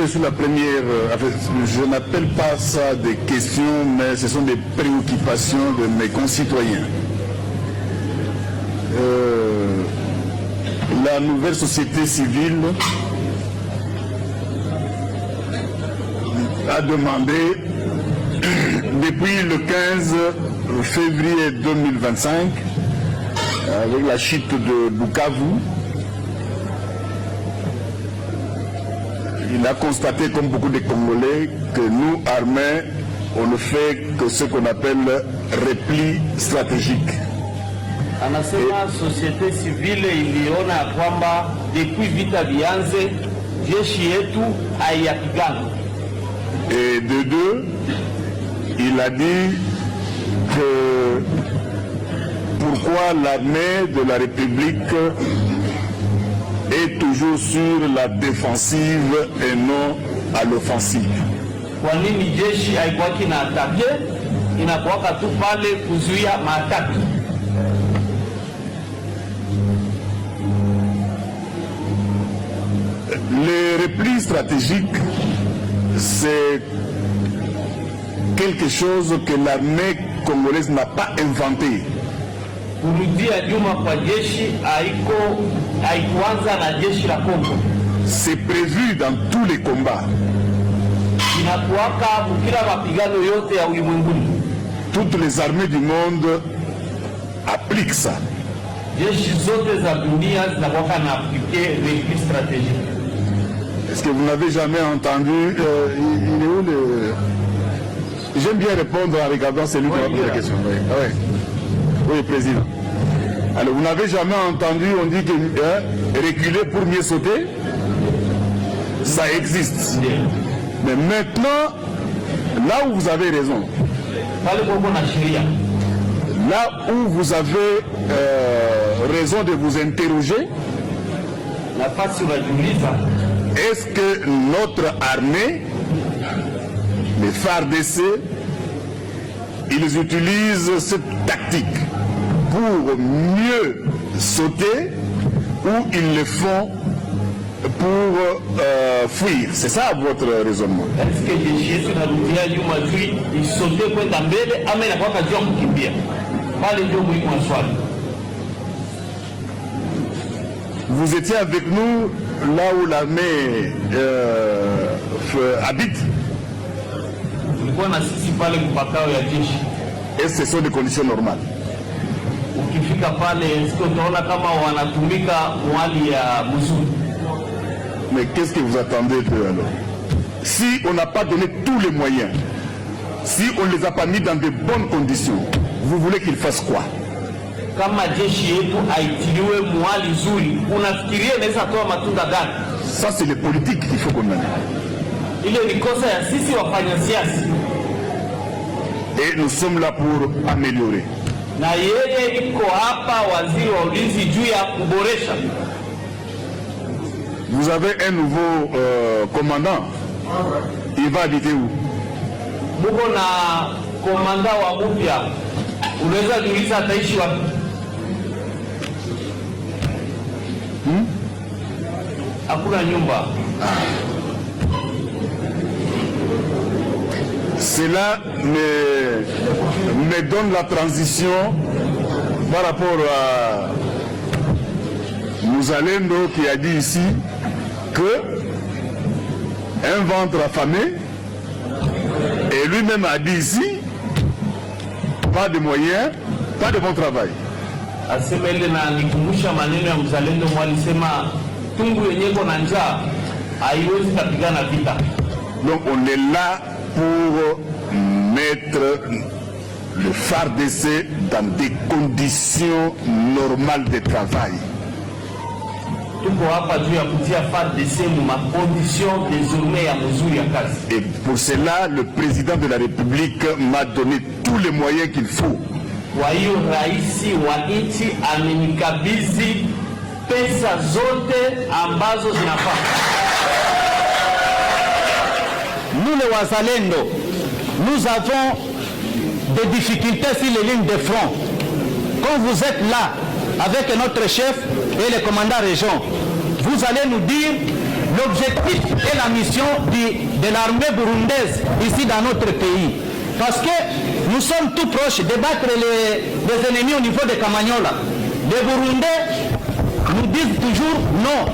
reçu la première, je n'appelle pas ça des questions, mais ce sont des préoccupations de mes concitoyens. La nouvelle société civile a demandé, depuis le 15 février 2025, avec la chute de Bukavu, il a constaté, comme beaucoup de Congolais, que nous, armés, on ne fait que ce qu'on appelle repli stratégique. Anasema société civile iliona kwamba depuis vita vianze jeshi yetu haiyapigana. Et de deux, il a dit que pourquoi l'armée de la République est toujours sur la défensive et non à l'offensive. Kwa nini jeshi haikuwaki na atake, inakuwaka tu pale kuzuia maataki? Les replis stratégiques, c'est quelque chose que l'armée congolaise n'a pas inventé. Kurudia nyuma kwa jeshi haikuanza na jeshi la Kongo. C'est prévu dans tous les combats. Inakuwaka kila mapigano yote ya ulimwenguni. Toutes les armées du monde appliquent ça. Jeshi zote za dunia zinakuwaka na appliquer repli stratégique. Est-ce que vous n'avez jamais entendu il est où le... J'aime bien répondre en regardant celui qui m'a posé la question. Oui. Ah ouais. Oui, président. Alors, vous n'avez jamais entendu, on dit que reculer pour mieux sauter, ça existe. Mais maintenant, là où vous avez raison, là où vous avez raison de vous interroger, est-ce que notre armée, les FARDC, ils utilisent cette tactique pour mieux sauter ou ils le font pour fuir? C'est ça votre raisonnement? Est-ce que vous étiez avec nous là où l'armée habite? Et ce sont des conditions normales. Mais qu'est-ce que vous attendez d'eux alors? Si on n'a pas donné tous les moyens, si on ne les a pas mis dans de bonnes conditions, vous voulez qu'ils fassent quoi? Ça c'est les politiques qu'il faut qu'on mène. Et nous sommes là pour améliorer. Vous avez un nouveau commandant. Il va habiter où? Cela me donne la transition par rapport à Mouzalendo qui a dit ici que un ventre affamé, et lui-même a dit ici pas de moyens, pas de bon travail. Donc on est là pour mettre le FARDC dans des conditions normales de travail. Et pour cela, le président de la République m'a donné tous les moyens qu'il faut. Nous les Wazalendo, nous avons des difficultés sur les lignes de front. Quand vous êtes là avec notre chef et le commandant région, vous allez nous dire le l'objectif et la mission de l'armée burundaise ici dans notre pays. Parce que nous sommes tout proches de battre les ennemis au niveau de Kamanyola. Les Burundais nous disent toujours non,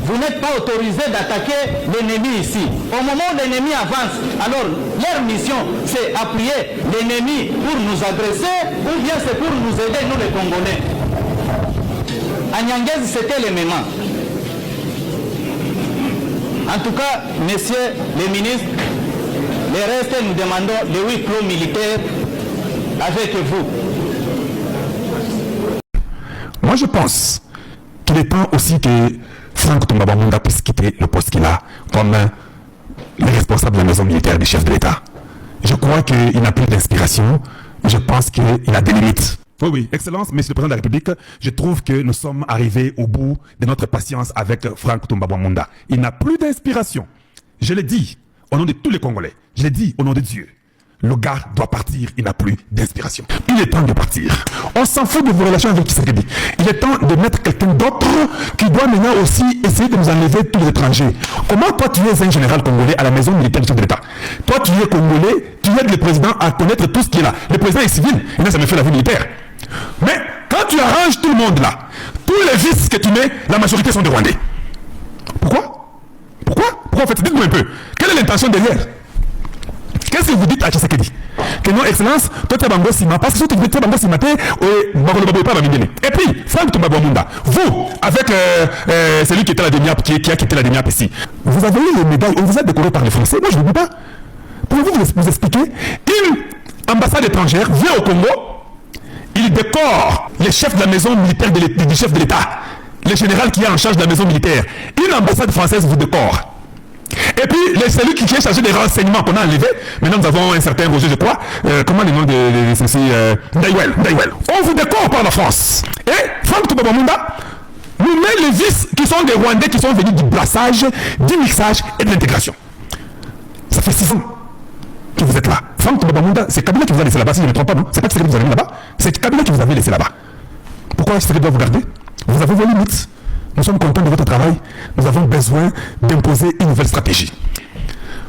vous n'êtes pas autorisé d'attaquer l'ennemi ici. Au moment où l'ennemi avance, alors leur mission c'est appuyer l'ennemi pour nous agresser ou bien c'est pour nous aider, nous les Congolais. À Nyangezi c'était les mêmes. En tout cas, messieurs les ministres, le reste nous demandons le huis clos militaire avec vous. Moi je pense qu'il est temps aussi que Franck Tombabamunda puisse quitter le poste qu'il a comme le responsable de la maison militaire du chef de l'État. Je crois qu'il n'a plus d'inspiration. Je pense qu'il a des limites. Oui, oui, Excellence, Monsieur le Président de la République, je trouve que nous sommes arrivés au bout de notre patience avec Franck Tombabamunda. Il n'a plus d'inspiration. Je l'ai dit au nom de tous les Congolais. Je l'ai dit au nom de Dieu. Le gars doit partir, il n'a plus d'inspiration. Il est temps de partir. On s'en fout de vos relations avec Tshisekedi. Il est temps de mettre quelqu'un d'autre qui doit maintenant aussi essayer de nous enlever tous les étrangers. Comment toi tu es un général congolais à la maison militaire du chef de l'État? Toi tu es congolais, tu aides le président à connaître tout ce qui est là. Le président est civil, il n'a jamais fait la vie militaire. Mais quand tu arranges tout le monde là, tous les vices que tu mets, la majorité sont des Rwandais. Pourquoi? Pourquoi en fait? Dites-moi un peu. Quelle est l'intention derrière? Qu'est-ce que vous dites à Tshisekedi? Que non, Excellence, toi tu es Bango Sima, parce que si tu es Bango Sima, et puis, Franck Tombabamunda, vous, avec celui qui était la DEMIAP, qui a quitté la DEMIAP ici, vous avez eu les médailles, on vous a décoré par les Français, moi je ne veux pas. Pouvez-vous vous expliquer? Une ambassade étrangère vient au Congo, il décore les chefs de la maison militaire du chef de l'État, le général qui est en charge de la maison militaire. Une ambassade française vous décore. Et puis, celui qui est chargé des renseignements qu'on a enlevé, maintenant nous avons un certain Roger, je crois, comment le nom de ceci, Daiwel. On vous décore par la France. Et Franck Tombabamunda nous met les vices qui sont des Rwandais qui sont venus du brassage, du mixage et de l'intégration. Ça fait 6 ans que vous êtes là. Franck Tombabamunda, c'est Kabila qui vous a laissé là-bas, si je ne me trompe pas, non? C'est pas Tshisekedi qui vous a mis là-bas, c'est Kabila qui vous avait laissé là-bas. Pourquoi Tshisekedi doit vous garder? Vous avez vos limites. Nous sommes contents de votre travail. Nous avons besoin d'imposer une nouvelle stratégie.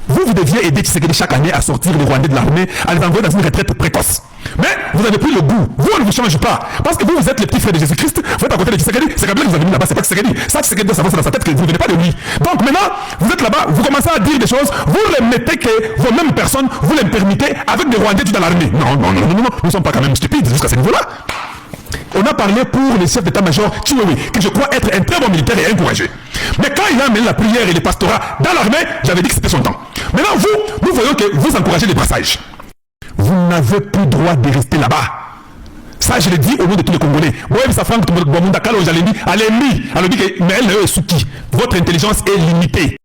Vous deviez aider Tshisekedi chaque année à sortir les Rwandais de l'armée, à les envoyer dans une retraite précoce. Mais vous n'avez plus le goût. Vous, on ne vous change pas. Parce que vous êtes les petits frères de Jésus-Christ. Vous êtes à côté de Tshisekedi. C'est Kabila qui vous a mis là-bas. C'est pas Tshisekedi. Ça, Tshisekedi doit savoir dans sa tête que vous ne venez pas de lui. Donc maintenant, vous êtes là-bas, vous commencez à dire des choses. Vous remettez que vos mêmes personnes, vous les permettez avec des Rwandais dans l'armée. Non. Nous ne sommes pas quand même stupides jusqu'à ce niveau-là. On a parlé pour le chef d'état-major Chiwewe, que je crois être un très bon militaire et un courageux. Mais quand il a amené la prière et le pastorat dans l'armée, j'avais dit que c'était son temps. Maintenant, nous voyons que vous encouragez les brassages. Vous n'avez plus droit de rester là-bas. Ça, je le dis au nom de tous les Congolais. Votre intelligence est limitée.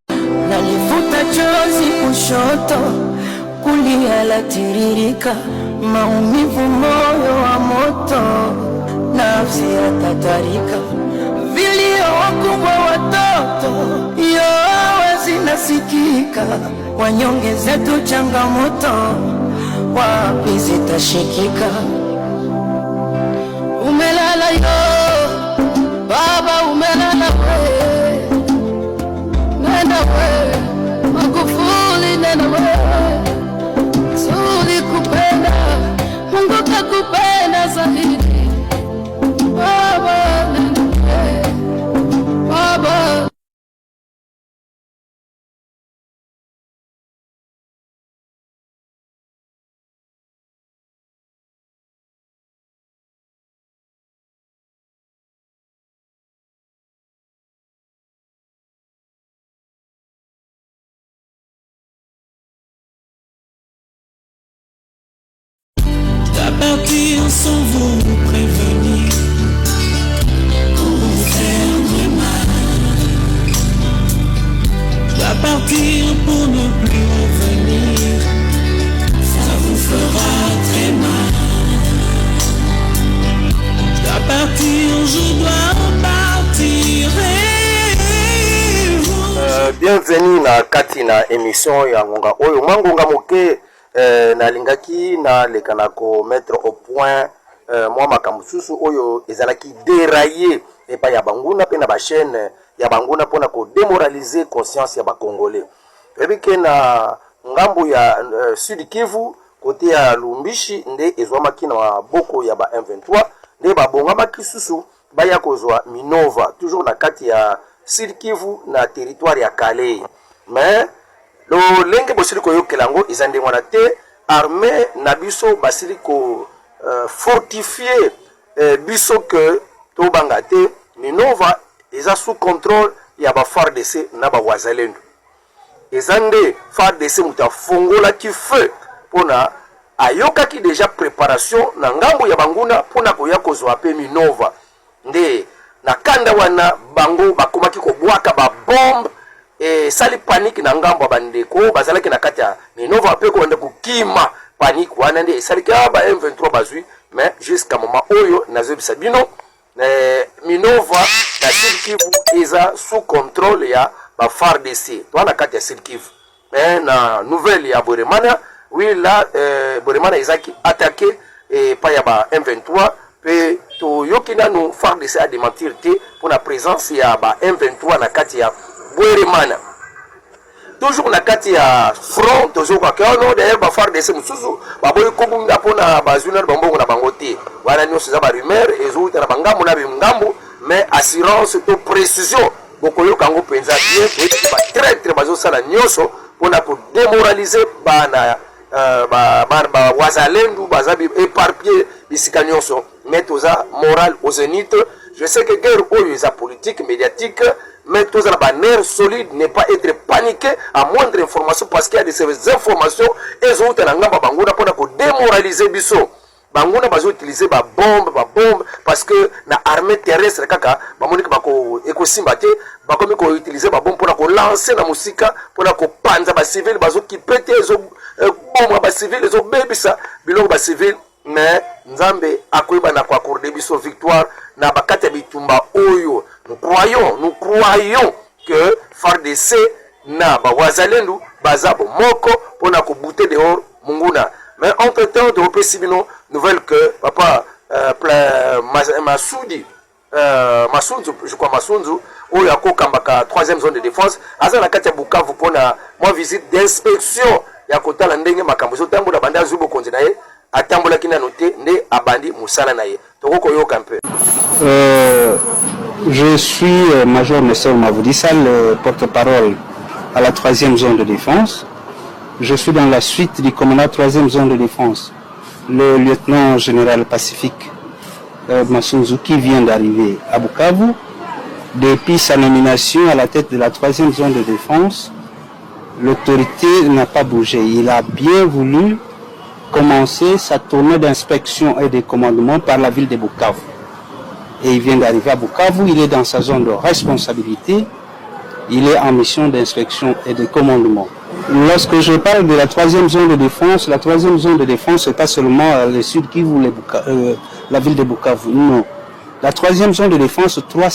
Nafsi yatatarika, vilio wakubwa watoto yowe zinasikika, wanyonge zetu changamoto wapi zitashikika? Umelala yo baba, umelala we, nenda we Magufuli, nenda we, Zuri kupenda, Mungu kakupenda zaidi. Partir sans vous prévenir, pour vous faire du mal. Je dois partir pour ne plus revenir, ça vous fera très mal. Je dois partir, je dois partir. Bienvenue na kati na émission ya Ngonga Oyo Mangonga Moke. Nalingaki na lekana ko mettre au point moi makambo susu oyo ezalaki déraillé et pas ya banguna pe na ba chaîne ya banguna pona ko démoraliser conscience ya ba Congolais. Ebi ke na ngambo ya Sud Kivu côté ya Lumbishi nde ezwamaki na boko ya ba M23 nde babongamaki susu baya kozwa Minova toujours na kati ya Sud Kivu na territoire ya Calais. Mais lo lenge bosili ko yokelango izande ngwana te armée na biso basili ko fortifier biso que to bangate Minova eza sous contrôle ya ba FARDC na ba wazalendo. Ezande FARDC muta fongola ki feu pona ayoka ki déjà préparation na ngambo ya banguna pona ko ya kozwa pe Minova. Nde na kanda wana bango bakomaki ko bwaka ba bombe et sali panique na ngambo bandeko bazalaki na kati ya Minova pe ko ndeko kima panique wana nde sali ka ba M23 bazui mais jusqu'à moment oyo nazo bisabino Minova na Sud Kivu eza sous contrôle ya ba FARDC to na kati ya Sud Kivu. Mais na nouvelle ya Boremana oui là Boremana ezaki attaqué pa ya ba M23 pe to yokina no FARDC a démentir te pour la présence ya ba M23 na kati ya Boremana. Toujours na kati ya front toujours kwa no d'ailleurs ba FARDC mususu ba boy ko bunda pona ba zuna bambongo na bangote wana nyo seza ba rumeur ezo na bangambo na bingambo mais assurance to précision bokoyo kango penza bien ba très bazo sala nyoso pona ko démoraliser bana ba wazalendo bazabi éparpillé bisika nyoso mais toza moral au zénith. Je sais que guerre oyo eza politique médiatique mais tous la nerf solide n'est pas être paniqué à moindre information parce qu'il y a de ces informations et ont un ngamba banguna pour démoraliser biso banguna bazo utiliser ba bombe parce que na armée terrestre kaka ba monique bako ekosimba te bakomi ko utiliser ba bombe pour ko lancer na musika pour ko panza ba civil bazo ki péter zo bombe ba civil zo bebisa biloko ba civil mais nzambe akoyeba na kwa accorder biso victoire na bakata bitumba oyo. Nous croyons que FARDC na ba wazalendo bazabo moko pona ko bouter dehors munguna. Mais entre temps de repesibino nouvelle que papa Massoudi Massunzu je crois Massunzu oyo akokambaka 3e zone de défense aza na kati ya Bukavu pona moi visite d'inspection ya kotala ndenge makambo zo tambola banda zubo konzi na ye atambola kina noté nde abandi musala na ye tokoko yoka un peu. Je suis Major Nestor Mavoudissa, le porte-parole à la 3e zone de défense. Je suis dans la suite du commandant 3e zone de défense, le lieutenant général Pacifique Massunzu, qui vient d'arriver à Bukavu. Depuis sa nomination à la tête de la 3e zone de défense, l'autorité n'a pas bougé. Il a bien voulu commencer sa tournée d'inspection et de commandement par la ville de Bukavu. Et il vient d'arriver à Bukavu, il est dans sa zone de responsabilité, il est en mission d'inspection et de commandement. Lorsque je parle de la 3e zone de défense, la 3e zone de défense, ce n'est pas seulement le Sud Kivu, la ville de Bukavu, non. La 3e zone de défense prend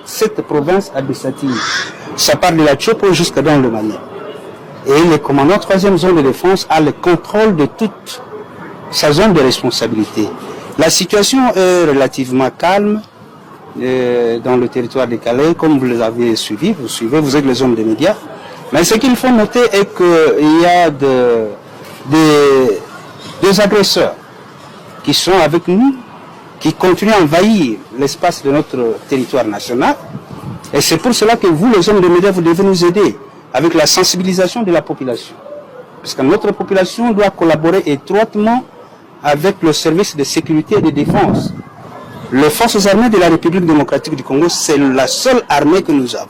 cette province administrative. Ça part de la Tchopo jusqu'à dans le Mali. Et le commandant 3e zone de défense a le contrôle de toute sa zone de responsabilité. La situation est relativement calme dans le territoire de Calais, comme vous l'avez suivi, vous êtes les hommes des médias. Mais ce qu'il faut noter est qu'il y a des agresseurs qui sont avec nous, qui continuent à envahir l'espace de notre territoire national. Et c'est pour cela que vous, les hommes des médias, vous devez nous aider avec la sensibilisation de la population. Parce que notre population doit collaborer étroitement avec le service de sécurité et de défense. Les forces armées de la République démocratique du Congo, c'est la seule armée que nous avons.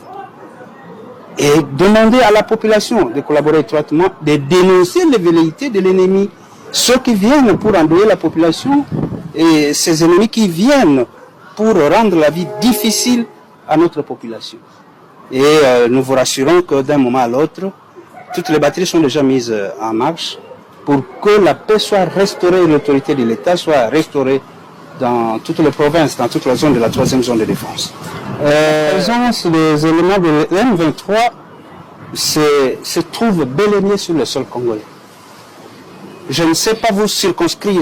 Et demander à la population de collaborer étroitement, de dénoncer les velléités de l'ennemi. Ceux qui viennent pour endeuiller la population et ces ennemis qui viennent pour rendre la vie difficile à notre population. Et nous vous rassurons que d'un moment à l'autre, toutes les batteries sont déjà mises en marche pour que la paix soit restaurée et l'autorité de l'État soit restaurée dans toutes les provinces, dans toute la zone de la 3e zone de défense. La présence des éléments de l'M23 se trouve bel et bien sur le sol congolais. Je ne sais pas vous circonscrire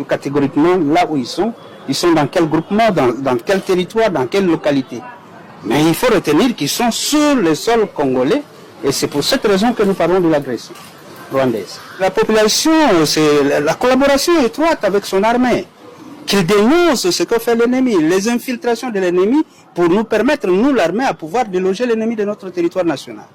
catégoriquement là où ils sont dans quel groupement, dans quel territoire, dans quelle localité. Mais il faut retenir qu'ils sont sur le sol congolais et c'est pour cette raison que nous parlons de l'agression rwandaise. La population, c'est la collaboration étroite avec son armée, qui dénonce ce que fait l'ennemi, les infiltrations de l'ennemi pour nous permettre, nous l'armée, à pouvoir déloger l'ennemi de notre territoire national.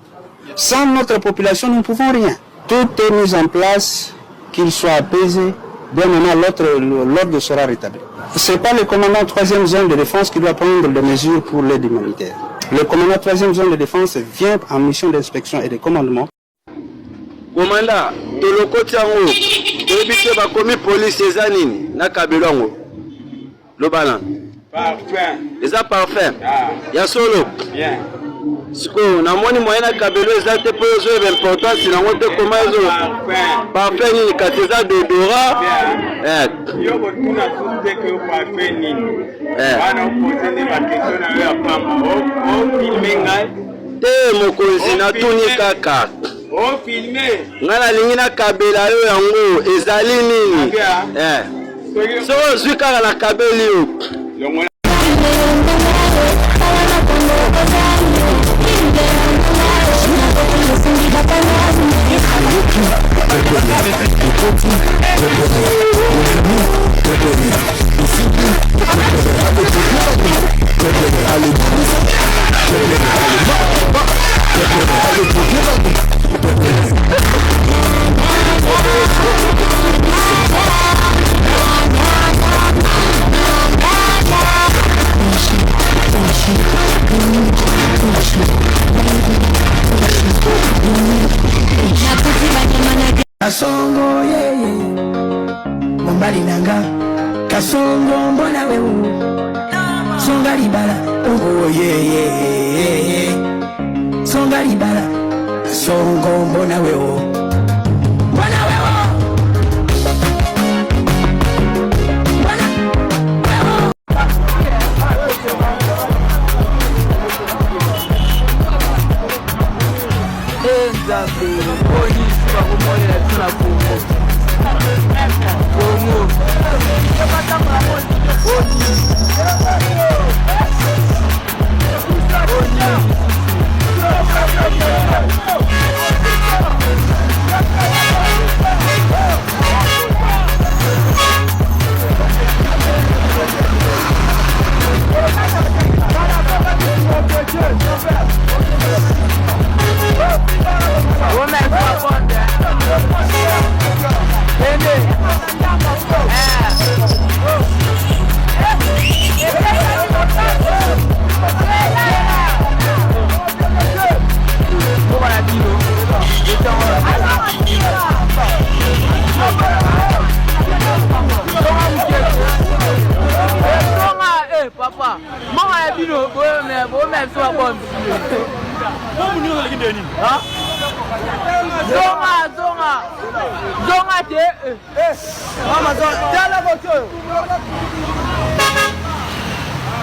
Sans notre population, nous ne pouvons rien. Tout est mis en place, qu'il soit apaisé, d'un moment à l'autre, l'ordre sera rétabli. Ce n'est pas le commandant 3e zone de défense qui doit prendre des mesures pour l'aide humanitaire. Le commandant 3e zone de défense vient en mission d'inspection et de commandement. Commandant, Tolokotiango, Tobite Bakomi police Ezanini, Nakabelongo, Lobalan. Parfait. Eza parfait. Ya solo. Bien. Siko, namoni moyena kabelo ezate po zo l'importance na ngote koma zo. Parfait ni kateza d'odorat. Yo botuna toute que parfait ni. Bana poser des questions na yo pamba. O filmer ngai. Te mokonzi na tuni kaka. O filmer. Ngana lingi na kabela yo yango ezali nini? So zwika na kabeli yo. Kasongo yeye Mombali nanga Kasongo mbona wewe Songa libala Oh yeye Songa libala Kasongo mbona wewe Mbona wewe Papa, maman est venu au même soit bon. Zonga te. Maman zonga la voiture.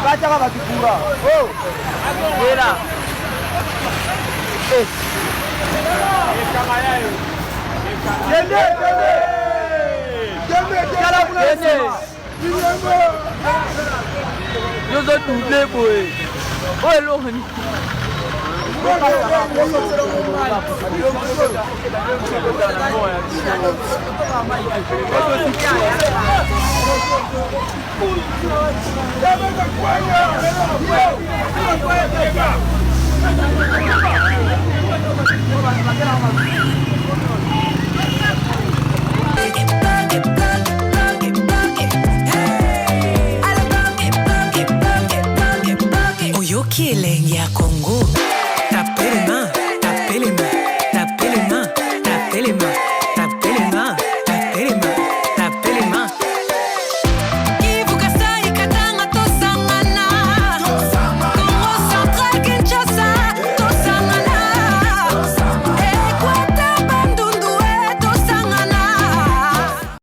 Kacha va tukura. Oh. Era. Yo zo doublé boy. Oh lo hani.